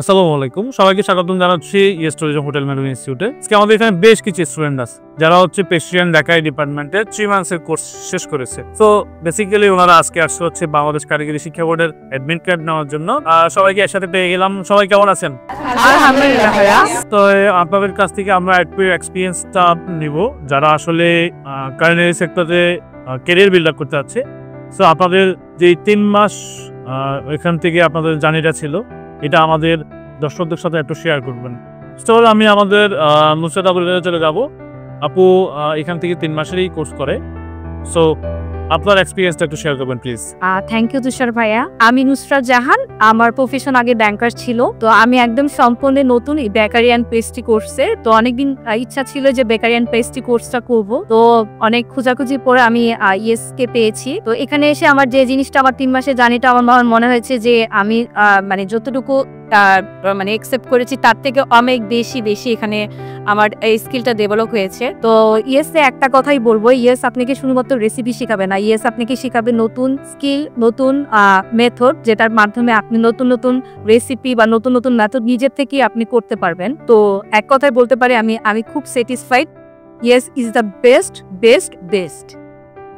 আসসালামু আলাইকুম, সবাইকে স্বাগতম জানাচ্ছি ইয়েস ট্যুরিজম হোটেল ম্যানেজমেন্ট ইনস্টিটিউটে। আজকে আমাদের এখানে বেশ কিছু স্টুডেন্ট আছে যারা পেস্ট্রিয়ান বেকারি ডিপার্টমেন্টে 3 মান্থসের কোর্স শেষ করেছে। তো বেসিক্যালি ওনারা আজকে আসছে বাংলাদেশ কারিগরি শিক্ষা বোর্ডের অ্যাডমিট কার্ড নেওয়ার জন্য। সবাইকে একসাথে পেয়ে গেলাম। সবাই কেমন আছেন? আলহামদুলিল্লাহ ভাইয়া। তো আপনাদের কাছ থেকে আমরা একটু এক্সপিরিয়েন্সটা নিব, যারা আসলে কারিগরি সেক্টরে ক্যারিয়ার বিল্ড আপ করতে যাচ্ছে। সো আপনাদের যে 3 মাস এখান থেকে আপনাদের জার্নিটা ছিল, এটা আমাদের দর্শকদের সাথে একটু শেয়ার করবেন। তো আমি আমাদের নুসরাত আপুর কাছে চলে যাব। আপু এখান থেকে 3 মাসেরই কোর্স করে। সো আপনার এক্সপিরিয়েন্সটা একটু শেয়ার করবেন প্লিজ। থ্যাংক ইউ তুষার ভাইয়া। আমি নুসরাত জাহান। আমার প্রফেশন আগে ব্যাংকার ছিল। তো আমি একদম সম্পূর্ণ নতুন বেকারি অ্যান্ড পেস্ট্রি কোর্সে। তো অনেকদিন ইচ্ছা ছিল যে বেকারি অ্যান্ড পেস্ট্রি কোর্সটা করব। তো অনেক খোঁজাখুঁজি পরে আমি ইয়েসকে পেয়েছি। তো এখানে এসে আমার যে জিনিসটা আমার 3 মাসে জানিটা আমার মনে হয়েছে যে আমি মানে যতটুকু মানে একসেপ্ট করেছি তার থেকে অনেক বেশি এখানে আমার এই স্কিলটা ডেভেলপ হয়েছে। তো ইয়েসে একটা কথাই বলবো, ইয়েস আপনাকে শুধুমাত্র রেসিপি শিখাবে না, ইয়েস আপনাকে শিখাবে নতুন স্কিল, নতুন মেথড, যেটার মাধ্যমে আপনি নতুন রেসিপি বা নতুন মেথড নিজের থেকেই আপনি করতে পারবেন। তো এক কথায় বলতে পারি আমি খুব satisfied. Yes is the best.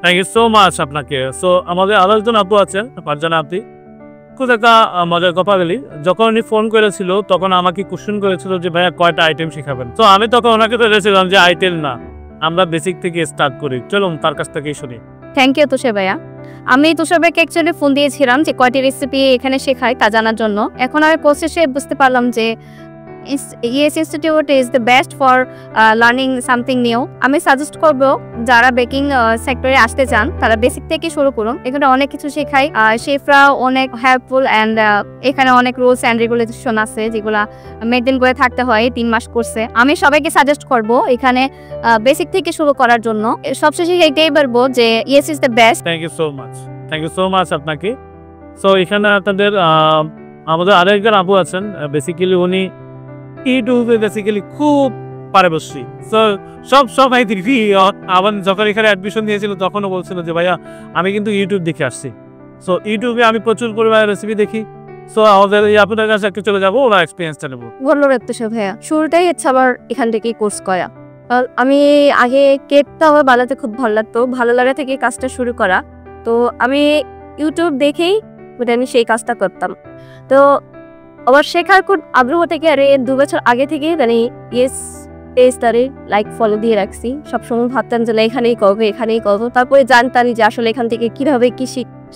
Thank you so much আপনাকে। সো আমাদের আরো একজন আপু আছেন, ফারজানা আপনি। খুব একটা মজার কথা বলি, যখন উনি ফোন করেছিল তখন আমাকে কোশ্চেন করেছিল যে ভাইয়া কয়টা আইটেম শিখাবেন। তো আমি তখন ওনাকে বলেছিলাম যে আইটেম না, আমরা বেসিক থেকে স্টার্ট করি, চলুন তার কাছ থেকেই শুনি। থ্যাংক ইউ তুষার ভাইয়া। আমি তুষার ভাইকে অ্যাকচুয়ালি ফোন দিয়েছিলাম যে কয়টি রেসিপি এখানে শেখায় তা জানার জন্য। এখন আমি প্রসেসে বুঝতে পারলাম যে yes institute is the best for learning something new. আমি সাজেস্ট করব যারা বেকিং সেক্টরে আসতে চান তারা বেসিক থেকে শুরু করুন। এখানে অনেক কিছু শেখায়, শেফরা অনেক হেল্পফুল অ্যান্ড এখানে অনেক রুলস অ্যান্ড রেগুলেশন আছে যেগুলা মেনটেন করে থাকতে হয় 3 মাস কোর্সে। আমি সবাইকে সাজেস্ট করব এখানে বেসিক থেকে শুরু করার জন্য। সবশেষে এটাই বলবো যে yes is the best. Thank you so much আপনাকে। সো এখানে আপনাদের আমাদের আরেকজন আপু আছেন, বেসিক্যালি উনি ইউটিউবে বেসিক্যালি খুব পারদর্শী। সব আবার যখন এখানে অ্যাডমিশন দিয়েছিল তখনও বলছিল যে ভাইয়া আমি কিন্তু ইউটিউব দেখে আসছি। সো ইউটিউবে আমি প্রচুর পরিমাণে রেসিপি দেখি। সো আমাদের এই আপনাদের কাছে একটু চলে যাবো, ওরা এক্সপিরিয়েন্সটা নেবো। ধন্যবাদ তুষার ভাইয়া। শুরুটাই হচ্ছে আবার এখান থেকেই কোর্স করা। আমি আগে কেকটা আমার বানাতে খুব ভালো লাগতো, ভালো লাগা থেকে কাজটা শুরু করা। তো আমি ইউটিউব দেখেই আমি সেই কাজটা করতাম। তো আবার শেখার খুব আগ্রহ থেকে আরে 2 বছর আগে থেকে মানে ইয়েস পেজটারে লাইক ফলো দিয়ে রাখছি। সবসময় ভাবতাম যে এখানেই করবো। তারপরে জানতাম যে আসলে এখান থেকে কিভাবে কি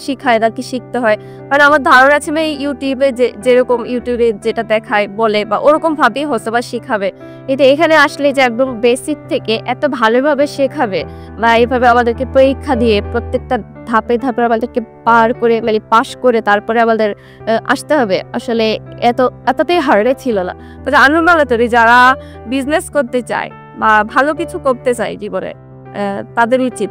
শিখায় না কি শিখতে হয়। কারণ আমার ধারণা আছে ইউটিউবে যেরকম ইউটিউবে যেটা দেখায় বলে বা ওরকম ভাবেই হয়তো বা শিখাবে। এটা এখানে আসলে যে একদম বেসিক থেকে এত ভালোভাবে শেখাবে বা এইভাবে আমাদেরকে পরীক্ষা দিয়ে প্রত্যেকটা ধাপে আমাদেরকে পার করে মানে পাস করে তারপরে আমাদের আসতে হবে, আসলে এতটাই হার্ডে ছিল না। আমি মনে করি যারা বিজনেস করতে চায় বা ভালো কিছু করতে চায় জীবনে, তাদের উচিত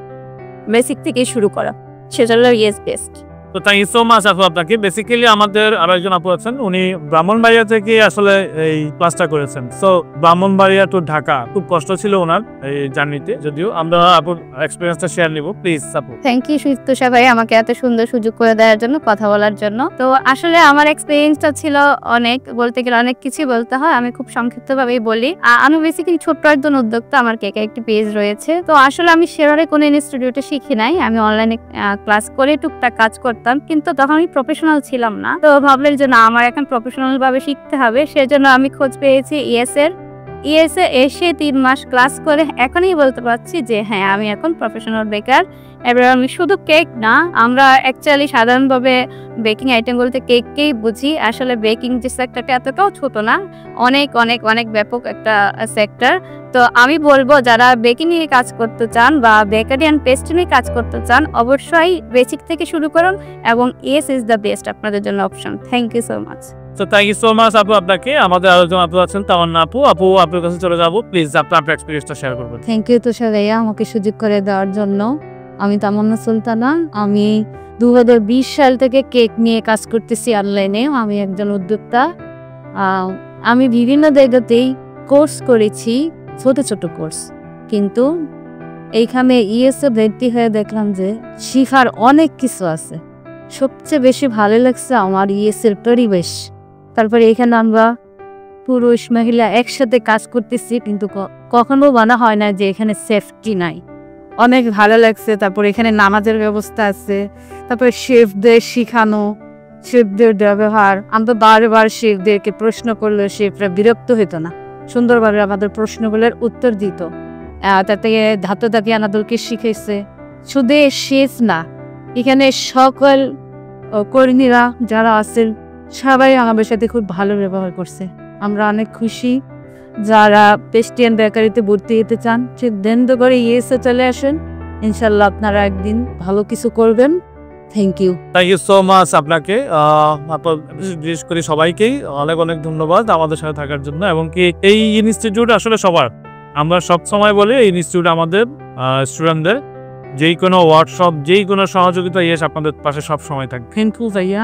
বেসিক থেকে শুরু করা। সেজন্য ইয়েস বেস্ট। তো থ্যাংক ইউ সো মাচ আপু আপনাকে। বেসিক্যালি আমাদের আরো একজন আপু আছেন, উনি ব্রাহ্মণবাড়িয়া থেকে আসলে এই ক্লাসটা করেছেন। সো ব্রাহ্মণবাড়িয়া টু ঢাকা খুব কষ্ট ছিল ওনার এই জার্নিতে, যদিও আমরা আপুর এক্সপিরিয়েন্সটা শেয়ার নিব প্লিজ আপু। থ্যাংক ইউ তুষার ভাই আমাকে এত সুন্দর সুযোগ করে দেওয়ার জন্য, কথা বলার জন্য। তো আসলে আমার এক্সপিরিয়েন্সটা ছিল অনেক, বলতে গেলে অনেক কিছুই বলতে হয়, আমি খুব সংক্ষিপ্তভাবেই বলি। আমি বেসিক্যালি ছোট্ট একজন উদ্যোক্তা, আমার কেকের একটি পেজ রয়েছে। তো আসলে আমি সেভাবে কোনো ইনস্টিটিউটে শিখি নাই, আমি অনলাইনে ক্লাস করে টুকটাক কাজ করতাম, কিন্তু তখন আমি প্রফেশনাল ছিলাম না। তো ভাবলেন যে না আমার এখন প্রফেশনাল ভাবে শিখতে হবে, সেজন্য আমি খোঁজ পেয়েছি ইয়েসে এসে 3 মাস ক্লাস করে এখনই বলতে পারছি যে হ্যাঁ আমি এখন প্রফেশনাল বেকার। এবার আমি শুধু কেক না, আমরা অ্যাকচুয়ালি সাধারণভাবে বেকিং আইটেম বলতে কেককেই বুঝি। আসলে বেকিং যে সেক্টরটা এতটাও ছোট না, অনেক ব্যাপক একটা সেক্টর। তো আমি বলবো যারা বেকিং নিয়ে কাজ করতে চান বা বেকারি অ্যান্ড পেস্ট্রি নিয়ে কাজ করতে চান অবশ্যই বেসিক থেকে শুরু করুন, এবং ইয়েস ইজ দ্য বেস্ট আপনাদের জন্য option. Thank you so much. তো থ্যাংক ইউ সো মাচ আপু আপনাকে। আমাদের আরেকজন আপু আছেন, তামান্না আপু। আপনার কাছে চলে যাবো, প্লিজ আপনার এক্সপিরিয়েন্সটা শেয়ার করবেন। থ্যাংক ইউ তুষার ভাইয়া আমাকে সুযোগ করে দেওয়ার জন্য। আমি তামান্না সুলতানা। আমি 2020 সাল থেকে কেক নিয়ে কাজ করতেছি অনলাইনে। আমি একজন উদ্যোক্তা। আমি বিভিন্ন জায়গাতেই কোর্স করেছি, ছোট কোর্স, কিন্তু এইখানে ইয়েসে ভর্তি হয়ে দেখলাম যে শিখার অনেক কিছু আছে। সবচেয়ে বেশি ভালো লাগছে আমার ইয়েসের পরিবেশ। তারপরে এখানে আমরা পুরুষ মহিলা একসাথে কাজ করতেছি, কিন্তু কখনো মনে হয় না যে এখানে সেফটি নাই। অনেক ভালো লাগছে। তারপর এখানে নামাজের ব্যবস্থা আছে, তারপরে শেফদের শিখানো, শেফদের ব্যবহার, আমরা বারবার শেফদেরকে প্রশ্ন করলে শেফরা বিরক্ত হতো না, সুন্দরভাবে আমাদের প্রশ্নগুলোর উত্তর দিত। তাতে ধাতো দাবি আমাদেরকে শিখেছে। শুধু শেফ না, এখানে সকল কর্মীরা যারা আছেন সবাই আমাদের সাথে খুব ভালো ব্যবহার করছে। আমরা অনেক খুশি। যারা পেস্টিয়ান বেকারিতে ভর্তি হতে চান সিদ্ধান্ত করে ইয়েসে চলে আসেন, ইনশাল্লাহ আপনারা একদিন ভালো কিছু করবেন। থ্যাংক ইউ সো মাচ আপনাকে, বিশেষ করে সবাইকেই অনেক অনেক ধন্যবাদ আমাদের সাথে থাকার জন্য। এবং কি এই ইনস্টিটিউট আসলে সবার, আমরা সব সময় বলি এই ইনস্টিটিউট আমাদের স্টুডেন্টদের যেই কোনো ওয়ার্কশপ, যেই কোনো সহযোগিতা ইয়েস আপনাদের পাশে সব সময় থাকবে। থ্যাংক ইউ ভাইয়া।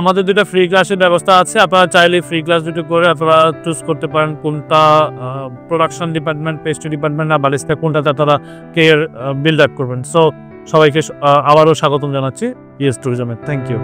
আমাদের দুটো ফ্রি ক্লাসের ব্যবস্থা আছে, আপনারা চাইলে ফ্রি ক্লাস দুটো করে আপনারা চুজ করতে পারেন কোনটা প্রোডাকশন ডিপার্টমেন্ট, পেস্ট্রি ডিপার্টমেন্ট না বালিস্তা, কোনটাতে তারা কেয়ার বিল্ড আপ করবেন। সো সবাইকে আবারও স্বাগতম জানাচ্ছি ইয়েস ট্যুরিজমে। Thank you.